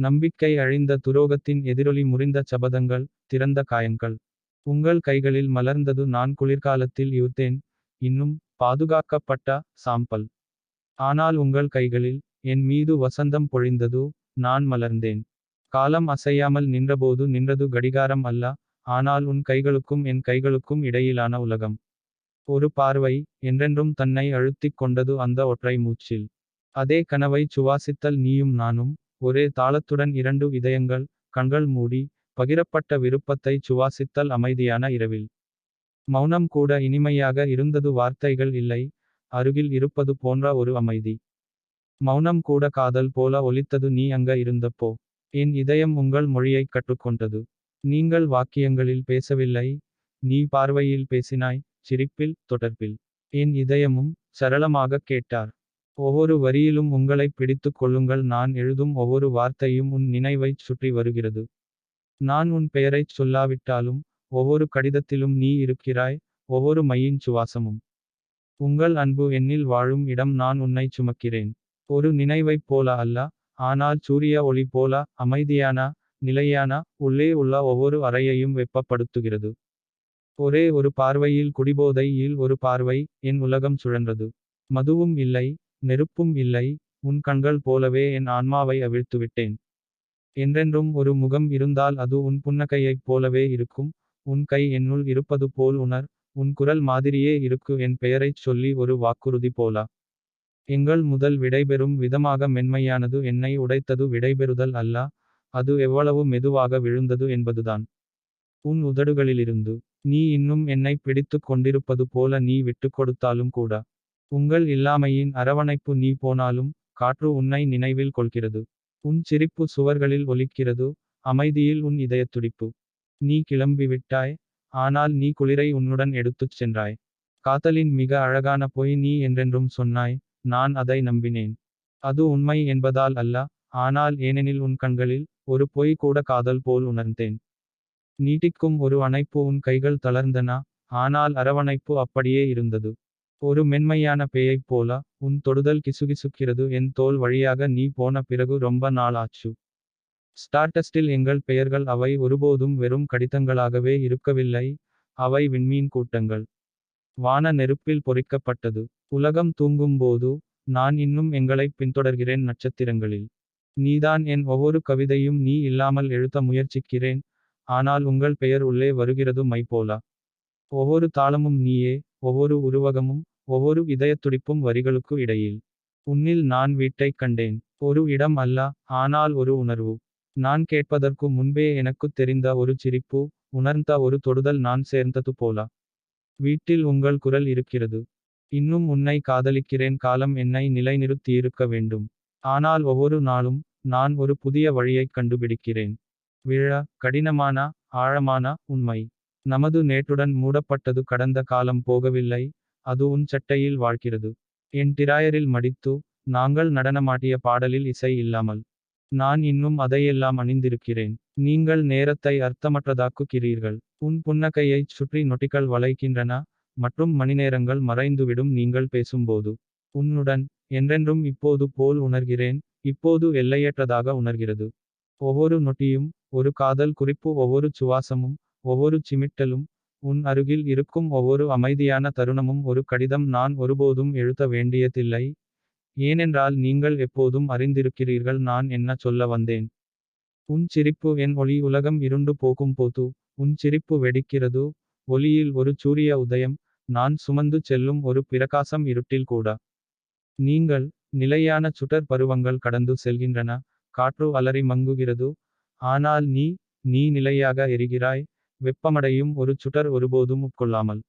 நம்பிக்கை அழிந்த துரோகத்தின் எதிரொலி முறிந்த சபதங்கள், திறந்த காயங்கள். உங்கள் கைகளில் மலர்ந்தது நான் குளிர்காலத்தில் யூத்தேன், இன்னும் பாதுகாக்கப்பட்ட சாம்பல். ஆனால் உங்கள் கைகளில் என் மீது வசந்தம் பொழிந்தது, நான் மலர்ந்தேன். காலம் அசையாமல் நின்றபோது நின்றது கடிகாரம் அல்ல, ஆனால் உன் கைகளுக்கும் என் கைகளுக்கும் இடையிலான உலகம். ஒரு பார்வை என்றென்றும் தன்னை அழுத்திக் கொண்டது அந்த ஒற்றை மூச்சில். அதே கனவை சுவாசித்தல் நீயும் நானும், ஒரே தாளத்துடன் இரண்டு இதயங்கள், கண்கள் மூடி, பகிரப்பட்ட விருப்பத்தை சுவாசித்தல் அமைதியான இரவில். மௌனம் கூட இனிமையாக இருந்தது, வார்த்தைகள் இல்லை, அருகில் இருப்பது போன்ற ஒரு அமைதி. மௌனம் கூட காதல் போல ஒலித்தது நீ அங்க இருந்தப்போ. என் இதயம் உங்கள் மொழியைக் கற்றுக்கொண்டது. நீங்கள் வாக்கியங்களில் பேசவில்லை, நீ பார்வையில் பேசினாய், சிரிப்பில், தொடர்பில். என் இதயமும் சரளமாக கேட்டார். ஒவ்வொரு வரியிலும் உங்களை பிடித்துக் கொள்ளுங்கள், நான் எழுதும் ஒவ்வொரு வார்த்தையும் உன் நினைவைச் சுற்றி வருகிறது. நான் உன் பெயரைச் சொல்லாவிட்டாலும், ஒவ்வொரு கடிதத்திலும் நீ இருக்கிறாய், ஒவ்வொரு மையின் சுவாசமும். உங்கள் அன்பு என்னில் வாழும் இடம், நான் உன்னை சுமக்கிறேன். ஒரு நினைவைப் போல அல்ல, ஆனால் சூரிய ஒளி போல, அமைதியான, நிலையான, உள்ளே உள்ள ஒவ்வொரு அறையையும் வெப்பப்படுத்துகிறது. ஒரே ஒரு பார்வையில் குடிபோதையில் ஒரு பார்வை, என் உலகம் சுழன்றது. மதுவும் இல்லை, நெருப்பும் இல்லை, உன் கண்கள் போலவே என் ஆன்மாவை அவிழ்த்துவிட்டேன். என்றென்றும் ஒரு முகம் இருந்தால் அது உன் புன்னகையைப் போலவே இருக்கும், உன் கை என்னுள் இருப்பது போல் உணர், உன் குரல் மாதிரியே இருக்கு என் பெயரைச் சொல்லி ஒரு வாக்குறுதி போல. எங்கள் முதல் விடைபெறும் விதமாக மென்மையானது, என்னை உடைத்தது விடைபெறுதல் அல்ல, அது எவ்வளவு மெதுவாக விழுந்தது என்பதுதான். உன் உதடுகளிலிருந்து நீ இன்னும் என்னை பிடித்துக் கொண்டிருப்பது போல, நீ விட்டுக் கொடுத்தாலும் கூட. உங்கள் இல்லாமையின் அரவணைப்பு, நீ போனாலும் காற்று உன்னை நினைவில் கொள்கிறது. உன் சிரிப்பு சுவர்களில் ஒலிக்கிறது, அமைதியில் உன் இதயத்துடிப்பு. நீ கிளம்பிவிட்டாய், ஆனால் நீ குளிரை உன்னுடன் எடுத்துச் சென்றாய். காதலின் மிக அழகான பொய் நீ என்றென்றும் சொன்னாய், நான் அதை நம்பினேன். அது உண்மை என்பதால் அல்ல, ஆனால் ஏனெனில் உன் கண்களில் ஒரு பொய் கூட காதல் போல் உணர்ந்தேன். நீட்டிக்கும் ஒரு அணைப்பு, உன் கைகள் தளர்ந்தன, ஆனால் அரவணைப்பு அப்படியே இருந்தது. ஒரு மென்மையான பேயைப் போல உன் தொடுதல் கிசுகிசுக்கிறது என் தோல் வழியாக. நீ போன பிறகு ரொம்ப நாள் ஆச்சு. ஸ்டார்டஸ்டில் எங்கள் பெயர்கள், அவை ஒருபோதும் வெறும் கடிதங்களாகவே இருக்கவில்லை, அவை விண்மீன் கூட்டங்கள். வான நெருப்பில் பொறிக்கப்பட்டது. உலகம் தூங்கும்போது நான் இன்னும் எங்களைப் பின்தொடர்கிறேன் நட்சத்திரங்களில். நீதான் என் ஒவ்வொரு கவிதையும், நீ இல்லாமல் எழுத முயற்சிக்கிறேன், ஆனால் உங்கள் பெயர் உள்ளே வருகிறது மை போல. ஒவ்வொரு தாளமும் நீயே, ஒவ்வொரு உருவகமும், ஒவ்வொரு இதயத்துடிப்பும் வரிகளுக்கு இடையில். உன்னில் நான் வீட்டைக் கண்டேன். ஒரு இடம் அல்ல, ஆனால் ஒரு உணர்வு. நான் கேட்பதற்கு முன்பே எனக்குத் தெரிந்த ஒரு சிரிப்பு, உணர்ந்த ஒரு தொடுதல், நான் சேர்ந்தது போல. வீட்டில் உங்கள் குரல் இருக்கிறது. இன்னும் உன்னை காதலிக்கிறேன், காலம் என்னை நிலைநிறுத்தியிருக்க வேண்டும். ஆனால் ஒவ்வொரு நாளும் நான் ஒரு புதிய வழியைக் கண்டுபிடிக்கிறேன். விழ கடினமான, ஆழமான உண்மை. நமது நேற்றுடன் மூடப்பட்டது கடந்த காலம் போகவில்லை, அது உன் சட்டையில் வாழ்கிறது. என் டிராயரில் மடித்து நாங்கள் நடனமாட்டிய பாடலில் இசை இல்லாமல். நான் இன்னும் அதையெல்லாம் அணிந்திருக்கிறேன். நீங்கள் நேரத்தை அர்த்தமற்றதாக்குகிறீர்கள். உன் புன்னகையைச் சுற்றி நொடிகள் வளைக்கின்றன, மற்றும் மணிநேரங்கள் மறைந்துவிடும் நீங்கள் பேசும்போது. உன்னுடன் என்றென்றும் இப்போது போல் உணர்கிறேன், இப்போது எல்லையற்றதாக உணர்கிறது. ஒவ்வொரு நொடியும் ஒரு காதல் குறிப்பு, ஒவ்வொரு சுவாசமும், ஒவ்வொரு சிமிட்டலும், உன் அருகில் இருக்கும் ஒவ்வொரு அமைதியான தருணமும் ஒரு கடிதம். நான் ஒருபோதும் எழுத வேண்டியதில்லை, ஏனென்றால் நீங்கள் எப்போதும் அறிந்திருக்கிறீர்கள் நான் என்ன சொல்ல வந்தேன். உன் சிரிப்பு என் ஒளி. உலகம் இருண்டு போகும்போது உன் சிரிப்பு வெடிக்கிறது, ஒளியில் ஒரு சூரிய உதயம், நான் சுமந்து செல்லும் ஒரு பிரகாசம் இருட்டில் கூட. நீங்கள் நிலையான சுடர், பருவங்கள் கடந்து செல்கின்றன, காற்று அலறி மங்குகிறது, ஆனால் நீ நிலையாக எரிகிறாய், வெப்பமடையும் ஒரு சுடர், ஒருபோதும் உட்கொள்ளாமல்.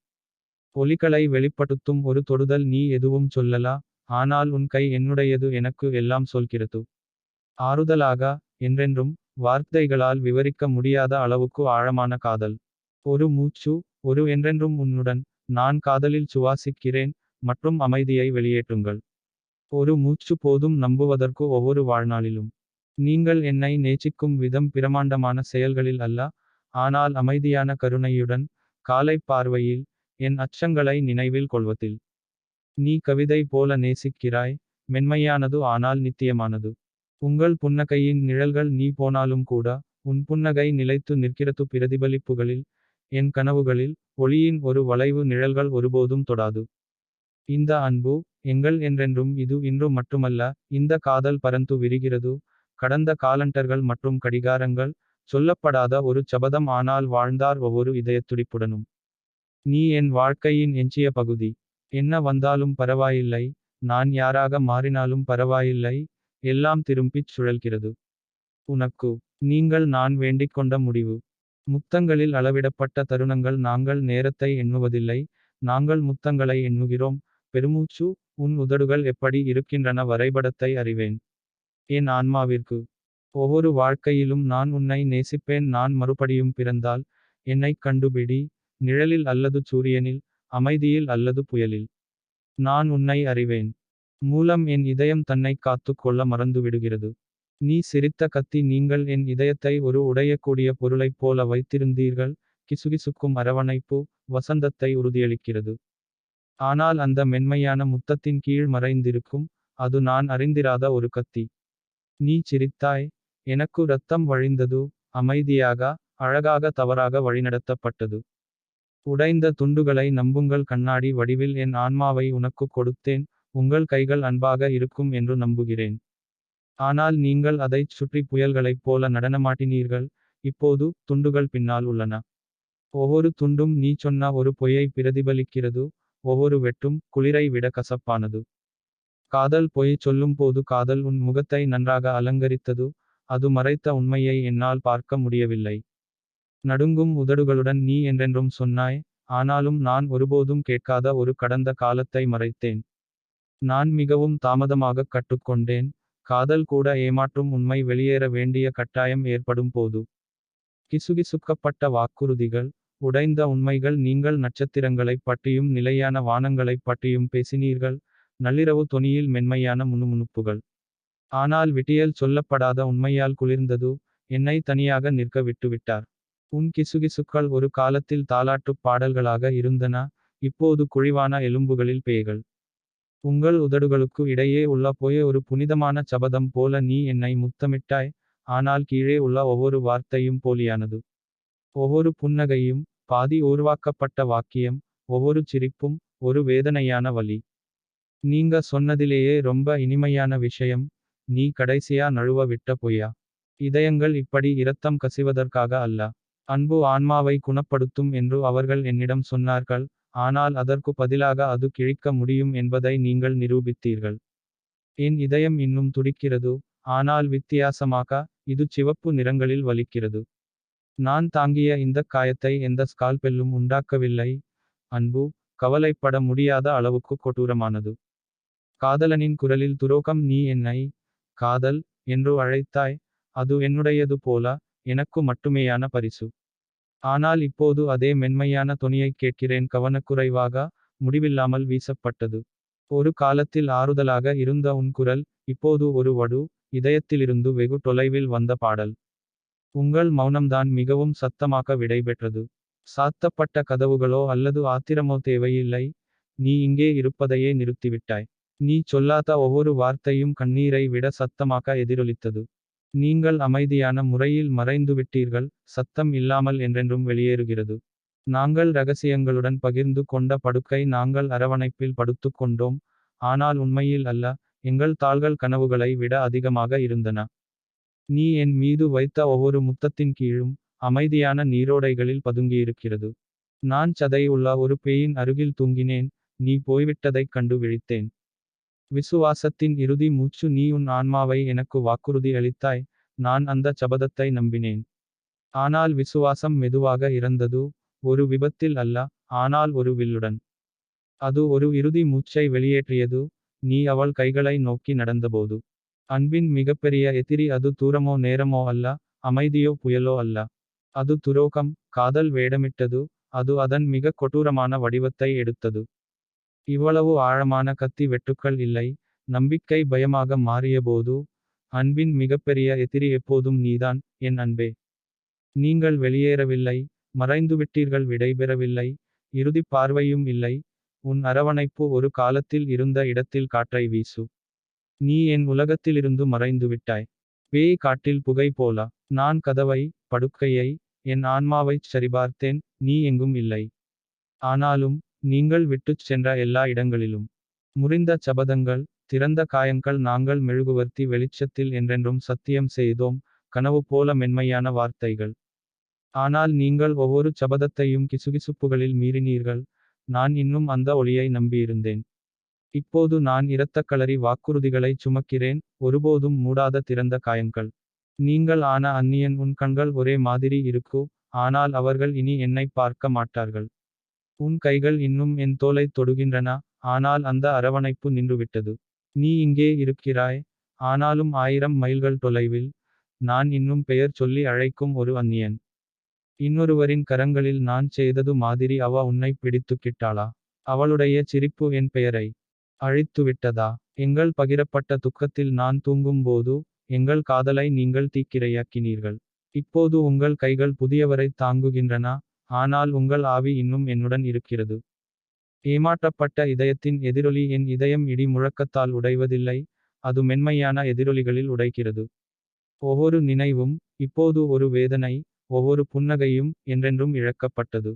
ஒலிகளை வெளிப்படுத்தும் ஒரு தொடுதல், நீ எதுவும் சொல்லலா, ஆனால் உன் கை என்னுடையது எனக்கு எல்லாம் சொல்கிறது. ஆறுதலாக, என்றென்றும், வார்த்தைகளால் விவரிக்க முடியாத அளவுக்கு ஆழமான காதல். ஒரு மூச்சு, ஒரு என்றென்றும் உன்னுடன். நான் காதலில் சுவாசிக்கிறேன், மற்றும் அமைதியை வெளியேற்றுங்கள். ஒரு மூச்சு போதும் நம்புவதற்கு ஒவ்வொரு வாழ்நாளிலும். நீங்கள் என்னை நேசிக்கும் விதம் பிரமாண்டமான செயல்களில் அல்ல, ஆனால் அமைதியான கருணையுடன், காலை பார்வையில், என் அச்சங்களை நினைவில் கொள்வதில். நீ கவிதை போல நேசிக்கிறாய், மென்மையானது ஆனால் நித்தியமானது. உங்கள் புன்னகையின் நிழல்கள் நீ போனாலும் கூட உன் புன்னகை நிலைத்து நிற்கிறது பிரதிபலிப்புகளில் என் கனவுகளில் ஒளியின் ஒரு வளைவு நிழல்கள் ஒருபோதும் தொடாது. இந்த அன்பு எங்கள் என்றென்றும் இது இன்று மட்டுமல்ல. இந்த காதல் பரந்து விரிகிறது கடந்த காலண்டர்கள் மற்றும் கடிகாரங்கள் சொல்லப்படாத ஒரு சபதம் ஆனால் வாழ்ந்தார் ஒவ்வொரு இதயத்துடிப்புடனும். நீ என் வாழ்க்கையின் எஞ்சிய பகுதி. என்ன வந்தாலும் பரவாயில்லை. நான் யாராக மாறினாலும் பரவாயில்லை. எல்லாம் திரும்பிச் சுழல்கிறது உனக்கு. நீங்கள் நான் வேண்டிக்கொண்ட முடிவு. முத்தங்களில் அளவிடப்பட்ட தருணங்கள். நாங்கள் நேரத்தை எண்ணுவதில்லை. நாங்கள் முத்தங்களை எண்ணுகிறோம். பெருமூச்சு உன் உதடுகள் எப்படி இருக்கின்றன வரைபடத்தை அறிவேன். என் ஆன்மாவிற்கு. ஒவ்வொரு வாழ்க்கையிலும் நான் உன்னை நேசிப்பேன். நான் மறுபடியும் பிறந்தால் என்னைக் கண்டுபிடி. நிழலில் அல்லது சூரியனில் அமைதியில் அல்லது புயலில். நான் உன்னை அறிவேன். மூலம் என் இதயம் தன்னை காத்துக் கொள்ள மறந்துவிடுகிறது. நீ சிரித்த கத்தி. நீங்கள் என் இதயத்தை ஒரு உடையக்கூடிய பொருளைப் போல வைத்திருந்தீர்கள். கிசுகிசுக்கும் அரவணைப்பு வசந்தத்தை உறுதியளிக்கிறது. ஆனால் அந்த மென்மையான முத்தத்தின் கீழ் மறைந்திருக்கும் அது நான் அறிந்திராத ஒரு கத்தி. நீ சிரித்தாய். எனக்கு இரத்தம் வழிந்தது. அமைதியாக அழகாக தவறாக வழிநடத்தப்பட்டது. உடைந்த துண்டுகளை நம்புங்கள். கண்ணாடி வடிவில் என் ஆன்மாவை உனக்கு கொடுத்தேன். உங்கள் கைகள் அன்பாக இருக்கும் என்று நம்புகிறேன். ஆனால் நீங்கள் அதைச் சுற்றி புயல்களைப் போல நடனமாட்டினீர்கள். இப்போது துண்டுகள் பின்னால் உள்ளன. ஒவ்வொரு துண்டும் நீ சொன்ன ஒரு பொய்யை பிரதிபலிக்கிறது. ஒவ்வொரு வெட்டும் குளிரை விட கசப்பானது. காதல் பொய் சொல்லும்போது காதல் உன் முகத்தை நன்றாக அலங்கரித்தது. அது மறைத்த உண்மையை என்னால் பார்க்க முடியவில்லை. நடுங்கும் உதடுகளுடன் நீ என்றென்றும் சொன்னாய். ஆனாலும் நான் ஒருபோதும் கேட்காத ஒரு கடந்த காலத்தை மறைத்தேன். நான் மிகவும் தாமதமாக கற்றுக்கொண்டேன். காதல் கூட ஏமாற்றும் உண்மை வெளியேற வேண்டிய கட்டாயம் ஏற்படும் போது. கிசுகிசுக்கப்பட்ட வாக்குறுதிகள். உடைந்த உண்மைகள். நீங்கள் நட்சத்திரங்களைப் பற்றியும் நிலையான வானங்களைப் பற்றியும் பேசினீர்கள். நள்ளிரவு தொனியில் மென்மையான முணுமுணுப்புகள். ஆனால் விட்டியல் சொல்லப்படாத உண்மையால் குளிர்ந்தது. என்னை தனியாக நிற்க விட்டுவிட்டார். உன் கிசுகிசுக்கள் ஒரு காலத்தில் தாலாட்டுப் பாடல்களாக இருந்தன. இப்போது குழிவான எலும்புகளில் பேய்கள். உங்கள் உதடுகளுக்கு இடையே உள்ள பொய் ஒரு புனிதமான சபதம் போல. நீ என்னை முத்தமிட்டாய். ஆனால் கீழே உள்ள ஒவ்வொரு வார்த்தையும் போலியானது. ஒவ்வொரு புன்னகையும் பாதி உருவாக்கப்பட்ட வாக்கியம். ஒவ்வொரு சிரிப்பும் ஒரு வேதனையான வலி. நீங்க சொன்னதிலேயே ரொம்ப இனிமையான விஷயம். நீ கடைசியா நழுவ விட்ட பொய்யா. இதயங்கள் இப்படி இரத்தம் கசிவதற்காக அல்ல. அன்பு ஆன்மாவை குணப்படுத்தும் என்று அவர்கள் என்னிடம் சொன்னார்கள். ஆனால் அதற்கு பதிலாக அது கிழிக்க முடியும் என்பதை நீங்கள் நிரூபித்தீர்கள். என் இதயம் இன்னும் துடிக்கிறது. ஆனால் வித்தியாசமாக இது சிவப்பு நிறங்களில் வலிக்கிறது. நான் தாங்கிய இந்தக் காயத்தை எந்த ஸ்கால்பெல்லும் உண்டாக்கவில்லை. அன்பு கவலைப்பட முடியாத அளவுக்கு கொடூரமானது. காதலனின் குரலில் துரோகம். நீ என்னை காதல் என்று அழைத்தாய். அது என்னுடையது போல. எனக்கு மட்டுமேயான பரிசு. ஆனால் இப்போது அதே மென்மையான தொனியைக் கேட்கிறேன். கவனக்குறைவாக முடிவில்லாமல் வீசப்பட்டது. ஒரு காலத்தில் ஆறுதலாக இருந்த உன் குரல். இப்போது ஒரு வடு. இதயத்திலிருந்து வெகு தொலைவில் வந்த பாடல். உங்கள் மௌனம்தான் மிகவும் சத்தமாக விடைபெற்றது. சாத்தப்பட்ட கதவுகளோ அல்லது ஆத்திரமோ தேவையில்லை. நீ இங்கே இருப்பதையே நிறுத்திவிட்டாய். நீ சொல்லாத ஒவ்வொரு வார்த்தையும் கண்ணீரை விட சத்தமாக எதிரொலித்தது. நீங்கள் அமைதியான முறையில் மறைந்துவிட்டீர்கள். சத்தம் இல்லாமல் என்றென்றும் வெளியேறுகிறது. நாங்கள் ரகசியங்களுடன் பகிர்ந்து கொண்ட படுக்கை. நாங்கள் அரவணைப்பில் படுத்துக் கொண்டோம். ஆனால் உண்மையில் அல்ல. எங்கள் தாள்கள் கனவுகளை விட அதிகமாக இருந்தன. நீ என் மீது வைத்த ஒவ்வொரு முத்தத்தின் கீழும் அமைதியான நீரோடைகளில் பதுங்கியிருக்கிறது. நான் சதை உள்ள ஒரு பேயின் அருகில் தூங்கினேன். நீ போய்விட்டதைக் கண்டு விழித்தேன். விசுவாசத்தின் இறுதி மூச்சு. நீ உன் ஆன்மாவை எனக்கு வாக்குறுதி அளித்தாய். நான் அந்த சபதத்தை நம்பினேன். ஆனால் விசுவாசம் மெதுவாக இறந்தது. ஒரு விபத்தில் அல்ல. ஆனால் ஒரு வில்லுடன். அது ஒரு இறுதி மூச்சை வெளியேற்றியது. நீ அவள் கைகளை நோக்கி நடந்தபோது. அன்பின் மிகப்பெரிய எதிரி அது தூரமோ நேரமோ அல்ல. அமைதியோ புயலோ அல்ல. அது துரோகம். காதல் வேடமிட்டது. அது அதன் மிக கொடூரமான வடிவத்தை எடுத்தது. இவ்வளவு ஆழமான கத்தி வெட்டுக்கள் இல்லை. நம்பிக்கை பயமாக மாறியபோது. அன்பின் மிகப்பெரிய எதிரி எப்போதும் நீதான் என் அன்பே. நீங்கள் வெளியேறவில்லை. மறைந்துவிட்டீர்கள். விடைபெறவில்லை. இறுதிப் பார்வையும் இல்லை. உன் அரவணைப்பு ஒரு காலத்தில் இருந்த இடத்தில் காற்றை வீசு. நீ என் உலகத்திலிருந்து மறைந்துவிட்டாய். பேய் காட்டில் புகை போல. நான் கதவை, படுக்கையை, என் ஆன்மாவைச் சரிபார்த்தேன், நீ எங்கும் இல்லை. ஆனாலும், நீங்கள் விட்டுச் சென்ற எல்லா இடங்களிலும். முறிந்த சபதங்கள், திறந்த காயங்கள் நாங்கள் மெழுகுவர்த்தி வெளிச்சத்தில் என்றென்றும் சத்தியம் செய்தோம், கனவு போல மென்மையான வார்த்தைகள். ஆனால் நீங்கள் ஒவ்வொரு சபதத்தையும் கிசுகிசுப்புகளில் மீறினீர்கள், நான் இன்னும் அந்த ஒளியை நம்பியிருந்தேன். இப்போது நான் இரத்தக்களரி வாக்குறுதிகளைச் சுமக்கிறேன், ஒருபோதும் மூடாத திறந்த காயங்கள். நீங்கள் ஆன அந்நியன் உன் கண்கள் ஒரே மாதிரி இருக்கு, ஆனால் அவர்கள் இனி என்னைப் பார்க்க மாட்டார்கள். உன் கைகள் இன்னும் என் தோலைத் தொடுகின்றன, ஆனால் அந்த அரவணைப்பு நின்றுவிட்டது. நீ இங்கே இருக்கிறாய், ஆனாலும் 1000 மைல்கள் தொலைவில், நான் இன்னும் பெயர் சொல்லி அழைக்கும் ஒரு அந்நியன். இன்னொருவரின் கரங்களில் நான் செய்தது மாதிரி அவ உன்னைப் பிடித்துக்கிட்டாளா? அவளுடைய சிரிப்பு என் பெயரை அழித்துவிட்டதா? எங்கள் பகிரப்பட்ட துக்கத்தில் நான் தூங்கும்போது, எங்கள் காதலை நீங்கள் தீக்கிரையாக்கினீர்கள். இப்போது உங்கள் கைகள் புதியவரைத் தாங்குகின்றன, ஆனால் உங்கள் ஆவி இன்னும் என்னுடன் இருக்கிறது. ஏமாற்றப்பட்ட இதயத்தின் எதிரொலி என் இதயம் இடி முழக்கத்தால் உடைவதில்லை, அது மென்மையான எதிரொலிகளில் உடைக்கிறது. ஒவ்வொரு நினைவும், இப்போது ஒரு வேதனை, ஒவ்வொரு புன்னகையும், என்றென்றும் இழக்கப்பட்டது.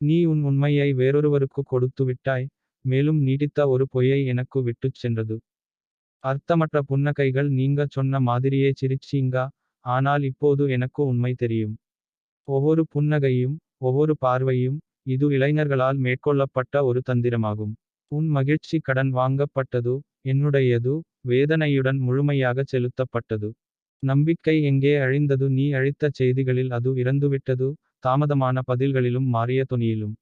நீ உன் உண்மையை வேறொருவருக்கு கொடுத்துவிட்டாய், மேலும் நீடித்த ஒரு பொய்யை எனக்கு விட்டுச் சென்றது. அர்த்தமற்ற புன்னகைகள் நீங்க சொன்ன மாதிரியே சிரிச்சீங்க, ஆனால் இப்போது எனக்கு உண்மை தெரியும். ஒவ்வொரு புன்னகையும், ஒவ்வொரு பார்வையும், இது இளைஞர்களால் மேற்கொள்ளப்பட்ட ஒரு தந்திரமாகும். உன் மகிழ்ச்சி கடன் வாங்கப்பட்டது, என்னுடையது, வேதனையுடன் முழுமையாக செலுத்தப்பட்டது. நம்பிக்கை எங்கே அழிந்தது நீ அழித்த செய்திகளில் அது இறந்துவிட்டது, தாமதமான பதில்களிலும் மாறிய தொனியிலும்.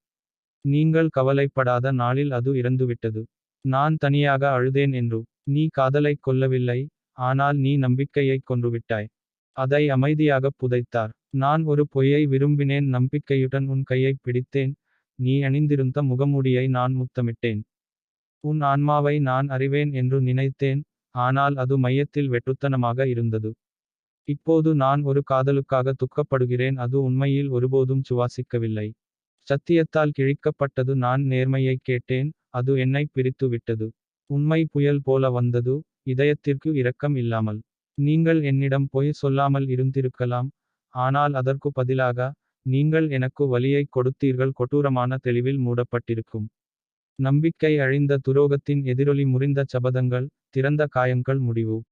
நீங்கள் கவலைப்படாத நாளில் அது இறந்துவிட்டது. நான் தனியாக அழுதேன் என்று. நீ காதலைக் கொல்லவில்லை, ஆனால் நீ நம்பிக்கையைக் கொன்றுவிட்டாய். அதை அமைதியாகப் புதைத்தார். நான் ஒரு பொய்யை விரும்பினேன் நம்பிக்கையுடன் உன் கையைப் பிடித்தேன், நீ அணிந்திருந்த முகமூடியை நான் முத்தமிட்டேன். உன் ஆன்மாவை நான் அறிவேன் என்று நினைத்தேன், ஆனால் அது மையத்தில் வெற்றுத்தனமாக இருந்தது. இப்போது நான் ஒரு காதலுக்காக துக்கப்படுகிறேன் அது உண்மையில் ஒருபோதும் சுவாசிக்கவில்லை. சத்தியத்தால் கிழிக்கப்பட்டது நான் நேர்மையைக் கேட்டேன், அது என்னைப் பிரித்து விட்டது. உண்மை புயல் போல வந்தது, இதயத்திற்கு இரக்கம் இல்லாமல். நீங்கள் என்னிடம் பொய் சொல்லாமல் இருந்திருக்கலாம், ஆனால் அதற்கு பதிலாக, நீங்கள் எனக்கு வலியைக் கொடுத்தீர்கள் கொடூரமான தெளிவில் மூடப்பட்டிருக்கும். நம்பிக்கை அழிந்த துரோகத்தின் எதிரொலி முறிந்த சபதங்கள், திறந்த காயங்கள் முடிவு.